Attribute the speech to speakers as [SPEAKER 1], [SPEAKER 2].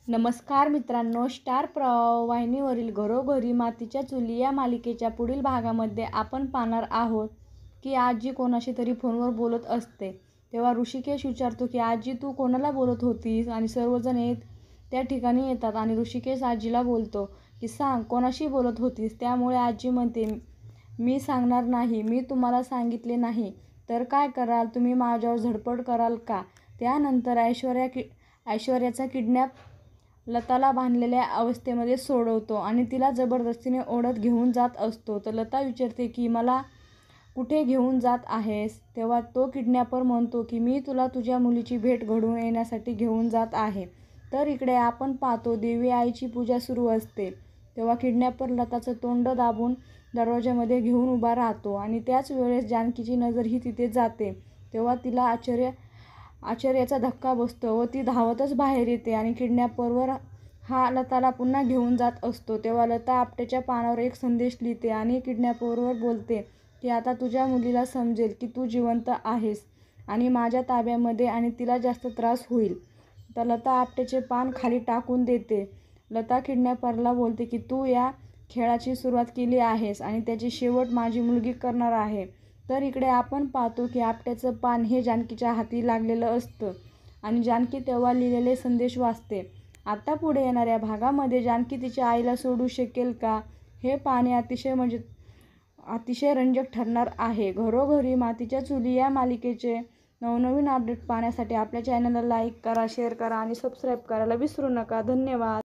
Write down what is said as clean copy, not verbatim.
[SPEAKER 1] नमस्कार मित्रांनो, स्टार प्रवाह वाहिनीवरील घरोघरी मातीच्या चुली या मालिकेच्या पुढील भागामध्ये आपण पाहणार आहोत की आजी कोणाशी तरी फोनवर बोलत असते. तेव्हा ऋषिकेश विचारतो की आजी तू कोणाला बोलत होतीस? आणि सर्वजण त्या ठिकाणी येतात आणि ऋषिकेश आजीला बोलतो की सांग कोणाशी बोलत होतीस? त्यामुळे आजी म्हणते मी सांगणार नाही. मी तुम्हाला सांगितले नाही तर काय कराल? तुम्ही माझ्यावर झडपड कराल का? त्यानंतर ऐश्वर्याचा किडनॅप लताला बांधलेल्या अवस्थेमध्ये सोडवतो आणि तिला जबरदस्तीने ओढत घेऊन जात असतो. तर लता विचारते की मला कुठे घेऊन जात आहेस? तेव्हा तो किडनॅपर म्हणतो की मी तुला तुझ्या मुलीची भेट घडवून येण्यासाठी घेऊन जात आहे. तर इकडे आपण पाहतो देवी आईची पूजा सुरू असते. तेव्हा किडनॅपर लताचं तोंड दाबून दरवाजामध्ये घेऊन उभा राहतो आणि त्याच वेळेस जानकीची नजरही तिथे जाते. तेव्हा तिला आश्चर्याचा धक्का बसतो व ती धावतच बाहेर येते आणि किडनॅपरवर हा लताला पुन्हा घेऊन जात असतो. तेव्हा लता आपट्याच्या पानावर एक संदेश लिहिते आणि किडनॅपरवर बोलते की आता तुझ्या मुलीला समजेल की तू जिवंत आहेस आणि माझ्या ताब्यामध्ये आणि तिला जास्त त्रास होईल. तर लता आपट्याचे पान खाली टाकून देते. लता किडनॅपरला बोलते की तू या खेळाची सुरुवात केली आहेस आणि त्याची शेवट माझी मुलगी करणार आहे. तर इकडे आपण पाहतो की आपट्याचं पान हे जानकीच्या हाती लागलेलं असतं आणि जानकी तेव्हा लिहिलेले संदेश वाचते. आता पुढे येणाऱ्या भागामध्ये जानकी तिच्या आईला सोडू शकेल का हे पाहणे अतिशय रंजक ठरणार आहे. घरोघरी मातीच्या चुली या मालिकेचे नवनवीन अपडेट पाहण्यासाठी आपल्या चॅनलला लाईक करा, शेअर करा आणि सबस्क्राईब करायला विसरू नका. धन्यवाद.